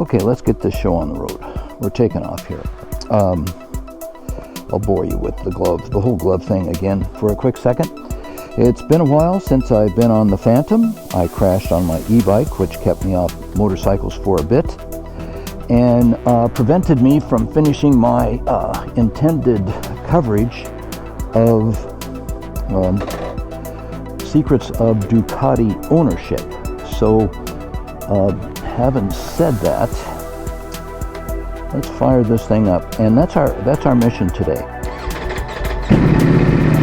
Okay, let's get this show on the road. We're taking off here. I'll bore you with the whole glove thing again for a quick second. It's been a while since I've been on the Phantom. I crashed on my e-bike, which kept me off motorcycles for a bit, and prevented me from finishing my intended coverage of secrets of Ducati ownership. So, having said that, let's fire this thing up, and that's our mission today.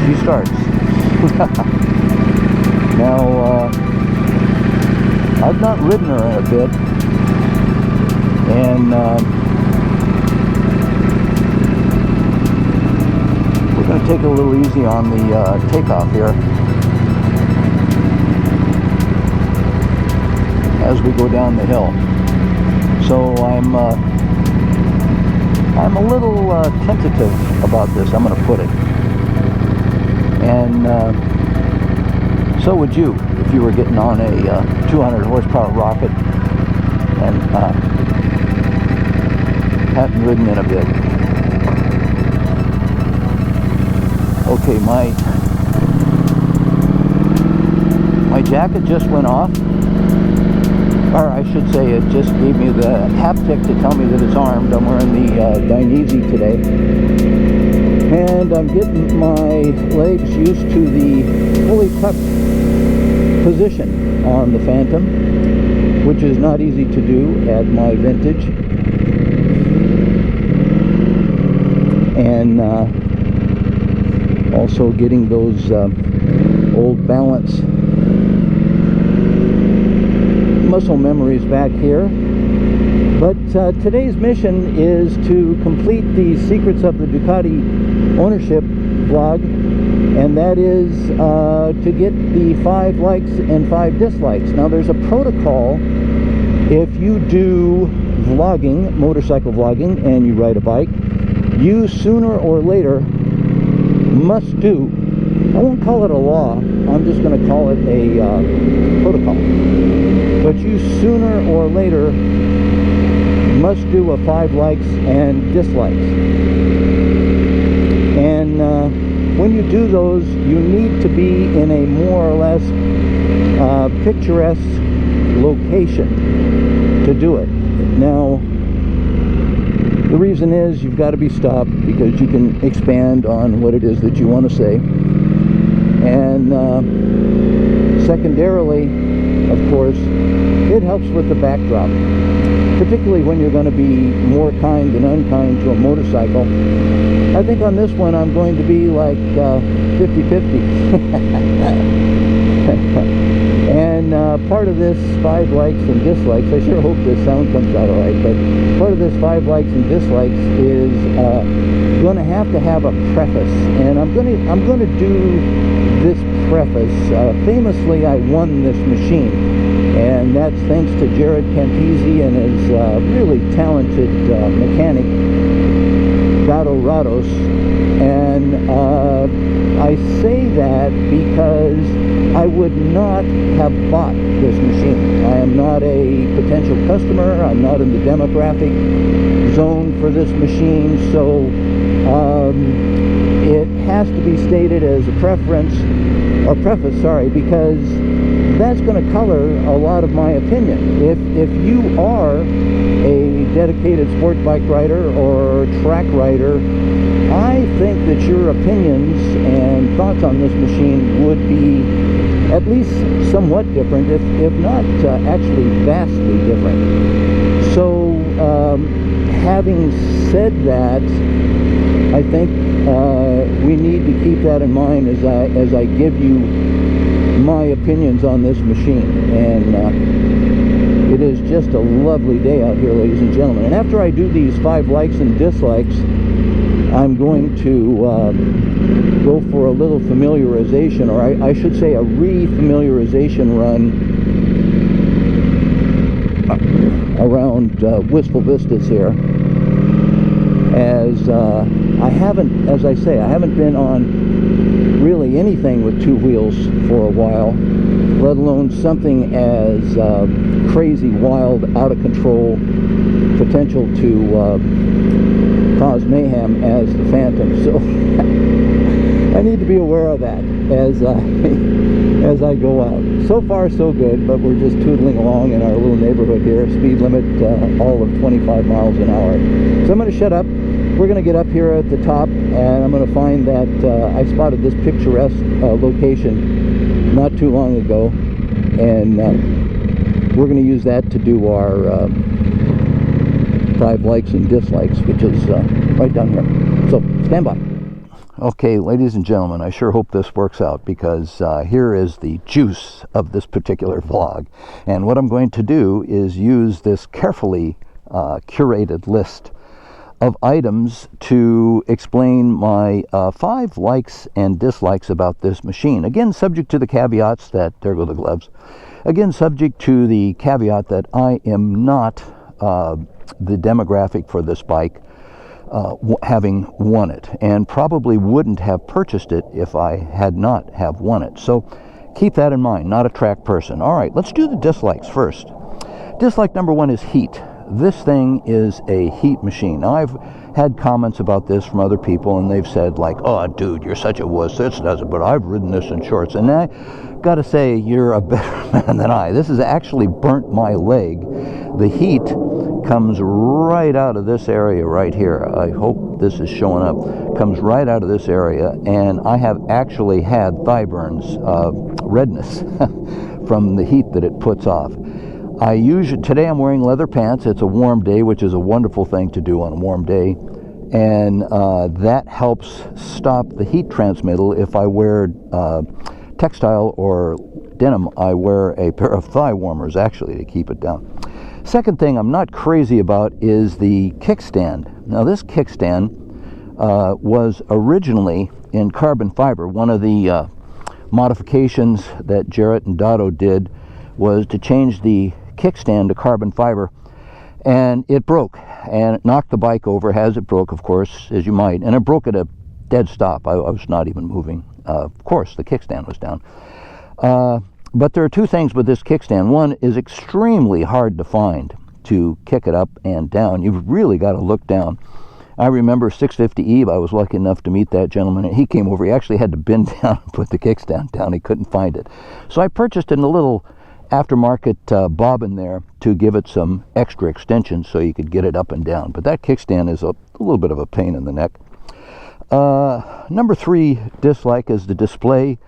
She starts. Now, I've not ridden her in a bit, and we're going to take it a little easy on the takeoff here as we go down the hill. So I'm a little tentative about this, I'm going to put it. And so would you if you were getting on a 200 horsepower rocket and hadn't ridden in a bit. Okay, my jacket just went off. Or I should say, it just gave me the haptic to tell me that it's armed. I'm wearing the Dainese today. And I'm getting my legs used to the fully tucked position on the Phantom, which is not easy to do at my vintage. And also getting those old balance muscle memories back here. But today's mission is to complete the secrets of the Ducati ownership vlog, and that is to get the 5 likes and 5 dislikes. Now there's a protocol if you do vlogging, motorcycle vlogging, and you ride a bike. You sooner or later must do, I won't call it a law, I'm just going to call it a protocol. But you sooner or later must do a 5 likes and dislikes. And when you do those, you need to be in a more or less picturesque location to do it. Now, the reason is you've got to be stopped because you can expand on what it is that you want to say. And secondarily, of course, it helps with the backdrop, particularly when you're going to be more kind than unkind to a motorcycle. I think on this one I'm going to be like 50-50. And part of this 5 likes and dislikes, I sure hope this sound comes out alright, but part of this 5 likes and dislikes is going to have a preface, and I'm going to do this preface. Famously, I won this machine, and that's thanks to Jaret Campisi and his really talented mechanic, Dado, Rados. And I say that because I would not have bought this machine. I am not a potential customer. I'm not in the demographic zone for this machine, so it has to be stated as a preface, because that's going to color a lot of my opinion. If you are a dedicated sport bike rider or track rider, I think that your opinions and thoughts on this machine would be at least somewhat different, if not actually vastly different. So, having said that, I think we need to keep that in mind as I give you my opinions on this machine. And it is just a lovely day out here, ladies and gentlemen. And after I do these 5 likes and dislikes, I'm going to go for a little familiarization, or I should say a re-familiarization run around Wistful Vistas here, as I haven't, as I say, I haven't been on really anything with 2 wheels for a while. let alone something as crazy, wild, out of control, potential to cause mayhem as the Phantom. So I need to be aware of that as I go out. So far so good, but we're just tootling along in our little neighborhood here. Speed limit all of 25 miles an hour. So I'm going to shut up. We're going to get up here at the top, and I'm going to find that I spotted this picturesque location not too long ago, and we're going to use that to do our 5 likes and dislikes, which is right down here. So stand by. Okay, ladies and gentlemen, I sure hope this works out, because here is the juice of this particular vlog. And what I'm going to do is use this carefully curated list of items to explain my 5 likes and dislikes about this machine. Again, subject to the caveats that, there go the gloves, again, subject to the caveat that I am not the demographic for this bike, having won it, and probably wouldn't have purchased it if I had not have won it. So keep that in mind, not a track person. All right, let's do the dislikes first. Dislike number 1 is heat. This thing is a heat machine. Now, I've had comments about this from other people, and they've said, like, oh, dude, you're such a wuss, this doesn't, but I've ridden this in shorts. And I gotta say, you're a better man than I. This has actually burnt my leg. The heat comes right out of this area right here. I hope this is showing up. Comes right out of this area, and I have actually had thigh burns, redness from the heat that it puts off. Today I'm wearing leather pants. It's a warm day, which is a wonderful thing to do on a warm day, and that helps stop the heat transmittal. If I wear textile or denim, I wear a pair of thigh warmers actually to keep it down. Second thing I'm not crazy about is the kickstand. Now, this kickstand was originally in carbon fiber. One of the modifications that Jaret and Dado did was to change the kickstand to carbon fiber, and it broke, and it knocked the bike over, as it broke, of course, as you might, and it broke at a dead stop. I was not even moving. Of course, the kickstand was down. But there are 2 things with this kickstand. One is extremely hard to find to kick it up and down. You've really got to look down. I remember 650 Eve, I was lucky enough to meet that gentleman, and he came over. He actually had to bend down and put the kickstand down. He couldn't find it. So I purchased it in a little aftermarket bobbin there to give it some extra extension so you could get it up and down. But that kickstand is a little bit of a pain in the neck. Number 3 dislike is the display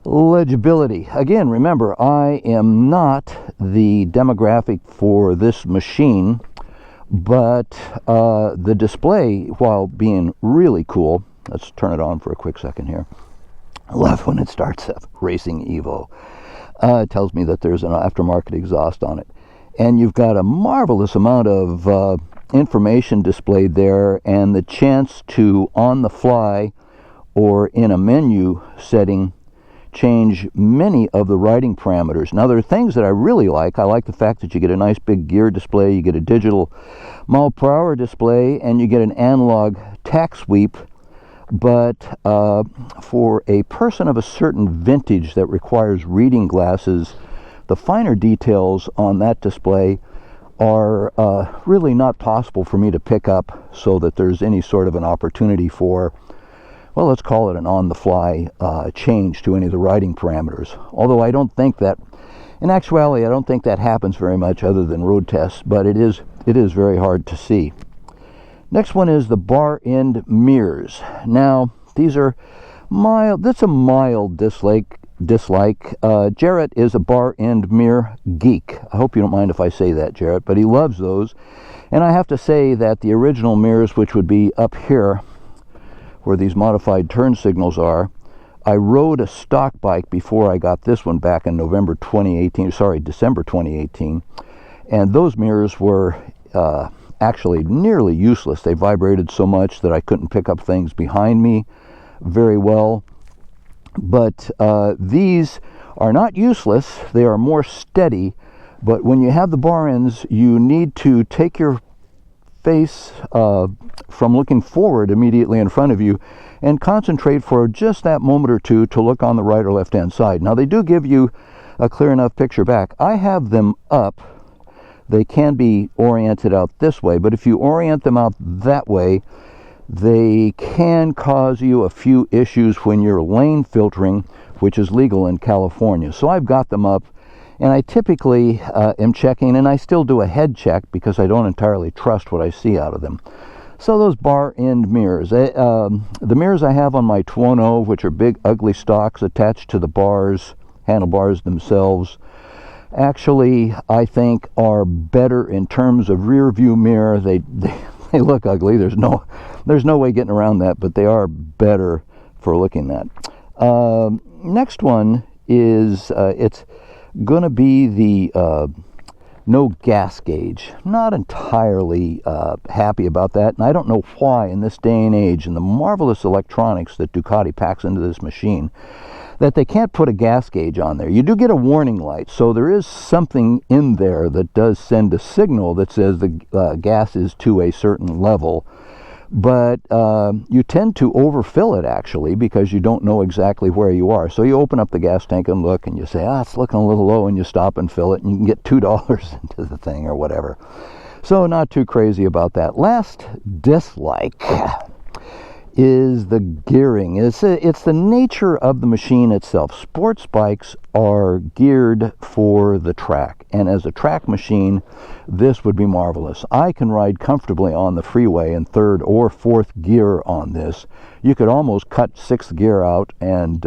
legibility. Again, remember, I am not the demographic for this machine, but the display, while being really cool, let's turn it on for a quick second here. I love when it starts up, Racing Evo. It tells me that there's an aftermarket exhaust on it. And you've got a marvelous amount of information displayed there, and the chance to, on the fly or in a menu setting, change many of the riding parameters. Now, there are things that I really like. I like the fact that you get a nice big gear display, you get a digital mile per hour display, and you get an analog tack sweep. But for a person of a certain vintage that requires reading glasses, the finer details on that display are really not possible for me to pick up, so that there's any sort of an opportunity for, well, let's call it an on-the-fly change to any of the riding parameters. Although I don't think that, in actuality, I don't think that happens very much other than road tests, but it is very hard to see. Next one is the bar end mirrors. Now, these are mild. That's a mild dislike. Jaret is a bar end mirror geek. I hope you don't mind if I say that, Jaret, but he loves those. And I have to say that the original mirrors, which would be up here where these modified turn signals are, I rode a stock bike before I got this one back in December 2018, and those mirrors were actually nearly useless. They vibrated so much that I couldn't pick up things behind me very well. But these are not useless. They are more steady. But when you have the bar ends, you need to take your face from looking forward immediately in front of you and concentrate for just that moment or two to look on the right or left hand side. Now they do give you a clear enough picture back. I have them up. They can be oriented out this way, but if you orient them out that way, they can cause you a few issues when you're lane filtering, which is legal in California. So I've got them up, and I typically am checking, and I still do a head check because I don't entirely trust what I see out of them. So those bar end mirrors, the mirrors I have on my Tuono, which are big ugly stalks attached to the bars, handlebars themselves, actually I think are better in terms of rear view mirror. They look ugly, there's no way getting around that, but they are better for looking at. Next one is it's gonna be the no gas gauge. Not entirely happy about that, and I don't know why in this day and age, and the marvelous electronics that Ducati packs into this machine, that they can't put a gas gauge on there. You do get a warning light, so there is something in there that does send a signal that says the gas is to a certain level, but you tend to overfill it actually because you don't know exactly where you are. So you open up the gas tank and look, and you say, it's looking a little low, and you stop and fill it, and you can get $2 into the thing or whatever. So not too crazy about that. Last dislike is the gearing. It's the nature of the machine itself. Sports bikes are geared for the track, and as a track machine, this would be marvelous. I can ride comfortably on the freeway in third or fourth gear on this. You could almost cut sixth gear out and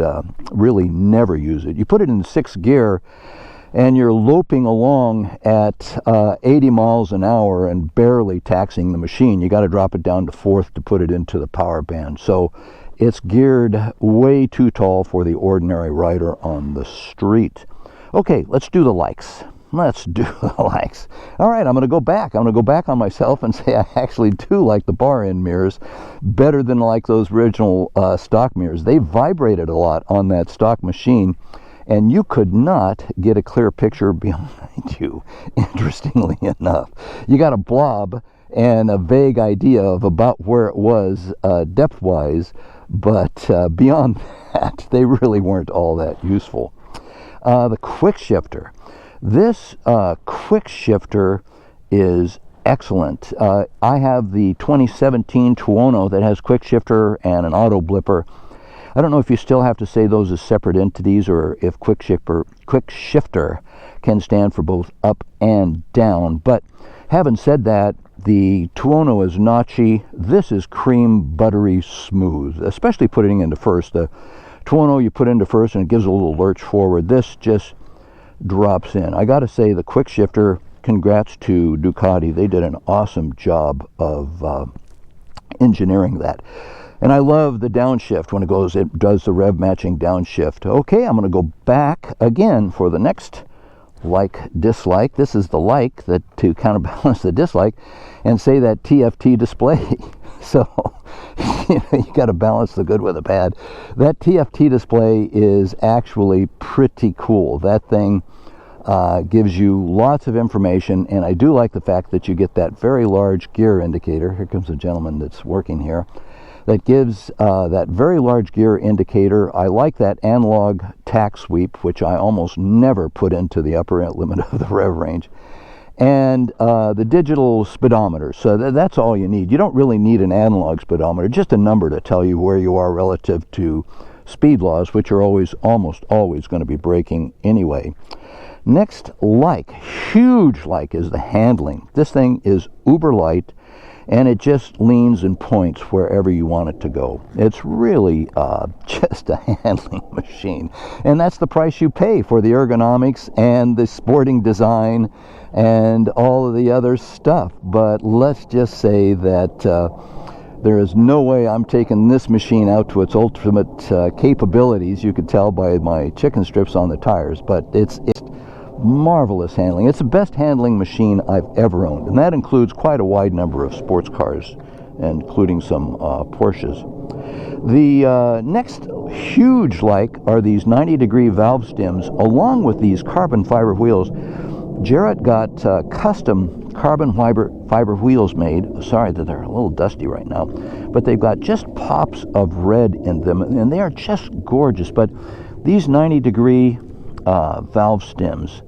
really never use it. You put it in sixth gear, and you're loping along at 80 miles an hour and barely taxing the machine. You got to drop it down to fourth to put it into the power band. So it's geared way too tall for the ordinary rider on the street. Okay, let's do the likes. Let's do the likes. All right, I'm going to go back. I'm going to go back on myself and say I actually do like the bar end mirrors better than like those original stock mirrors. They vibrated a lot on that stock machine, and you could not get a clear picture behind you, interestingly enough. You got a blob and a vague idea of about where it was depth-wise, but beyond that, they really weren't all that useful. The quick shifter. This quick shifter is excellent. I have the 2017 Tuono that has quick shifter and an auto blipper. I don't know if you still have to say those as separate entities, or if quick shifter can stand for both up and down. But having said that, the Tuono is notchy. This is cream buttery smooth, especially putting into first. The Tuono you put into first and it gives a little lurch forward. This just drops in. I got to say, the quick shifter, congrats to Ducati. They did an awesome job of engineering that. And I love the downshift when it does the rev matching downshift. Okay, I'm going to go back again for the next dislike. This is the like that to counterbalance the dislike, and say that TFT display. So you got to balance the good with the bad. That TFT display is actually pretty cool. That thing gives you lots of information, and I do like the fact that you get that very large gear indicator. Here comes a gentleman that's working here. That gives that very large gear indicator. I like that analog tack sweep, which I almost never put into the upper limit of the rev range. And the digital speedometer. So that's all you need. You don't really need an analog speedometer, just a number to tell you where you are relative to speed laws, which are almost always going to be breaking anyway. Next huge like, is the handling. This thing is uber light, and it just leans and points wherever you want it to go. It's really just a handling machine. And that's the price you pay for the ergonomics and the sporting design and all of the other stuff. But let's just say that there is no way I'm taking this machine out to its ultimate capabilities. You could tell by my chicken strips on the tires, but it's marvelous handling. It's the best handling machine I've ever owned, and that includes quite a wide number of sports cars, including some Porsches. The next huge like are these 90-degree valve stems, along with these carbon fiber wheels. Jaret got custom carbon fiber wheels made. Sorry that they're a little dusty right now, but they've got just pops of red in them, and they are just gorgeous. But these 90-degree valve stems,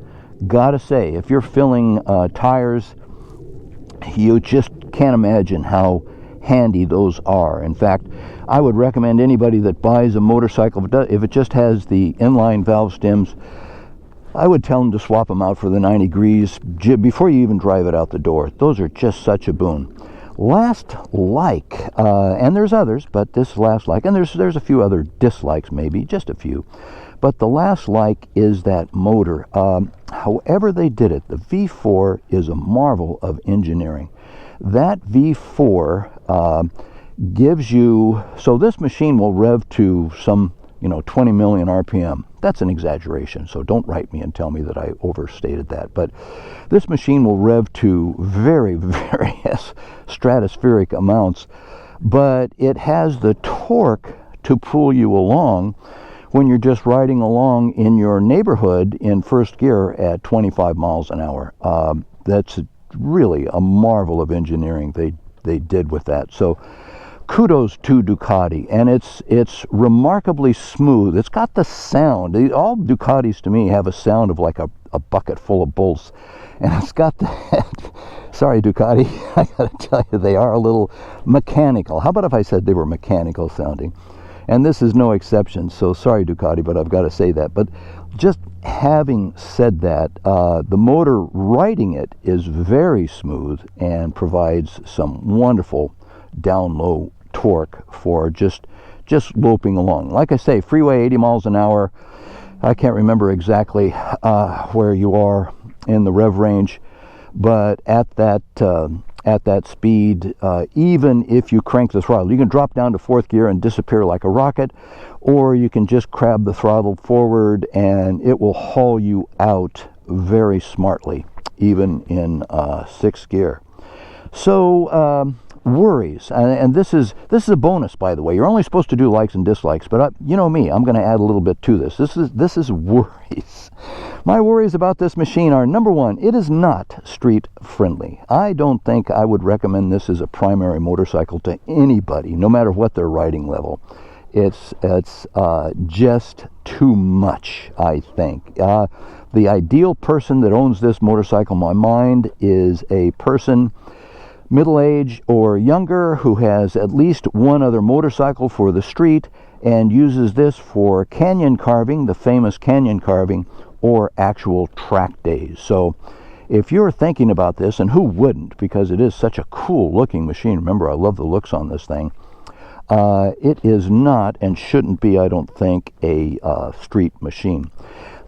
gotta say, if you're filling tires, you just can't imagine how handy those are. In fact, I would recommend anybody that buys a motorcycle, if it just has the inline valve stems, I would tell them to swap them out for the 90 degrees before you even drive it out the door. Those are just such a boon. Last like, and there's others, but this last like, and there's a few other dislikes, maybe just a few, but the last like is that motor. However they did it, the V4 is a marvel of engineering. That V4 gives you, so this machine will rev to some 20 million RPM. That's an exaggeration, so don't write me and tell me that I overstated that. But this machine will rev to very, very stratospheric amounts, but it has the torque to pull you along when you're just riding along in your neighborhood in first gear at 25 miles an hour. That's really a marvel of engineering they did with that. So kudos to Ducati, and it's remarkably smooth. It's got the sound. All Ducatis to me have a sound of like a bucket full of bolts, and it's got that. Sorry, Ducati, I gotta tell you, they are a little mechanical. How about if I said they were mechanical sounding? And this is no exception, so sorry, Ducati, but I've got to say that. But just having said that, the motor riding it is very smooth and provides some wonderful down low torque for just loping along. Like I say, freeway 80 miles an hour. I can't remember exactly where you are in the rev range, but at that speed, even if you crank the throttle, you can drop down to fourth gear and disappear like a rocket, or you can just grab the throttle forward and it will haul you out very smartly, even in sixth gear. So worries, and this is a bonus, by the way. You're only supposed to do likes and dislikes, but you know me, I'm going to add a little bit to this. This is worries. My worries about this machine are, number one, it is not street friendly. I don't think I would recommend this as a primary motorcycle to anybody, no matter what their riding level. It's just too much, I think. The ideal person that owns this motorcycle, in my mind, is a person middle-aged or younger who has at least one other motorcycle for the street and uses this for canyon carving, the famous canyon carving, or actual track days. So if you're thinking about this, and who wouldn't, because it is such a cool looking machine. Remember, I love the looks on this thing. It is not and shouldn't be, I don't think, a street machine.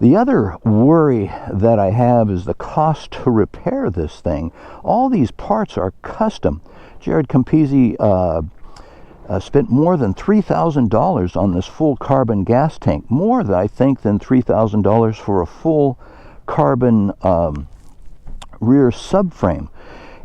The other worry that I have is the cost to repair this thing. All these parts are custom. Jaret Campisi spent more than $3,000 on this full carbon gas tank. More, I think, than $3,000 for a full carbon rear subframe.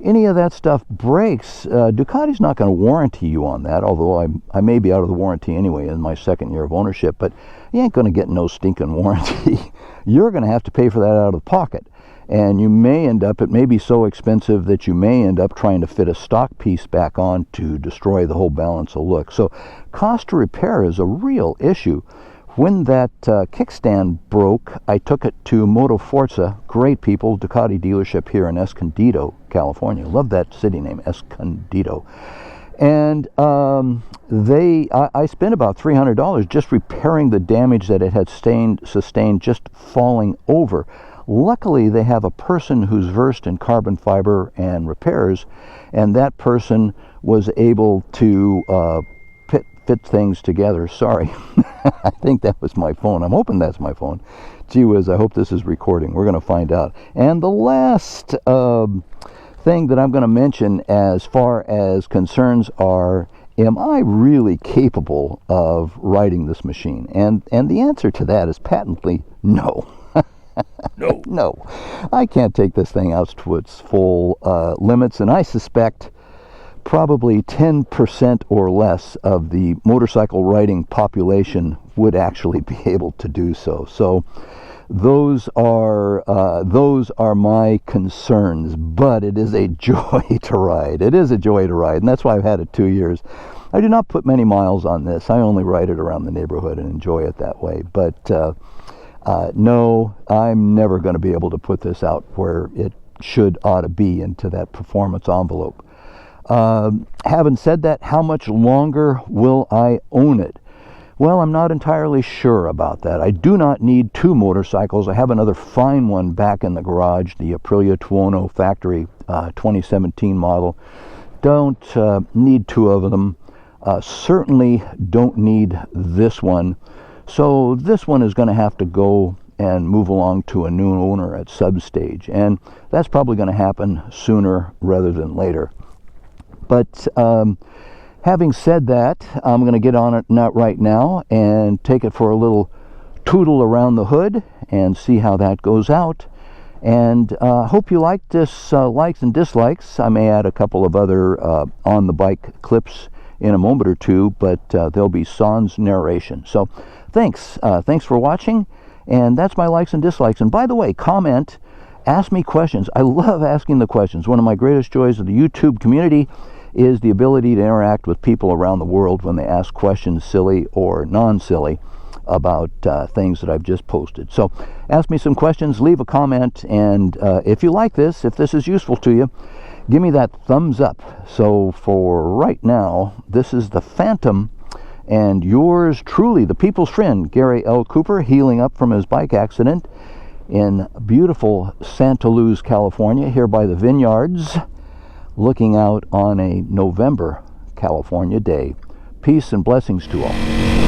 Any of that stuff breaks, Ducati's not going to warranty you on that, although I may be out of the warranty anyway in my second year of ownership, but you ain't going to get no stinking warranty. You're going to have to pay for that out of pocket, and you may end up, it may be so expensive that you may end up trying to fit a stock piece back on to destroy the whole balance of look. So cost to repair is a real issue. When that kickstand broke, I took it to Moto Forza, great people, Ducati dealership here in Escondido, California. Love that city name, Escondido. And I spent about $300 just repairing the damage that it had sustained just falling over. Luckily, they have a person who's versed in carbon fiber and repairs, and that person was able to fit things together. Sorry, I think that was my phone. I'm hoping that's my phone. Gee whiz, I hope this is recording. We're going to find out. And the last thing that I'm going to mention as far as concerns are, am I really capable of riding this machine? And the answer to that is patently no. No. I can't take this thing out to its full limits, and I suspect probably 10% or less of the motorcycle riding population would actually be able to do so. So those are my concerns. But it is a joy to ride. It is a joy to ride, and that's why I've had it 2 years. I do not put many miles on this. I only ride it around the neighborhood and enjoy it that way. But no, I'm never going to be able to put this out where it ought to be into that performance envelope. Having said that, how much longer will I own it? Well, I'm not entirely sure about that. I do not need two motorcycles. I have another fine one back in the garage, the Aprilia Tuono factory 2017 model. Don't need two of them. Certainly don't need this one. So this one is going to have to go and move along to a new owner at substage. And that's probably going to happen sooner rather than later. But having said that, I'm going to get on it right now and take it for a little tootle around the hood and see how that goes out. And hope you like this likes and dislikes. I may add a couple of other on the bike clips in a moment or two, but there'll be sans narration. So thanks for watching, and that's my likes and dislikes. And by the way, comment, ask me questions. I love asking the questions. One of my greatest joys of the YouTube community is the ability to interact with people around the world when they ask questions, silly or non-silly, about things that I've just posted. So ask me some questions, leave a comment, and if you like this, if this is useful to you, give me that thumbs up. So for right now, this is the Phantom, and yours truly, the people's friend, Gary L. Cooper, healing up from his bike accident in beautiful Santa Luz, California, here by the vineyards, looking out on a November California day. Peace and blessings to all.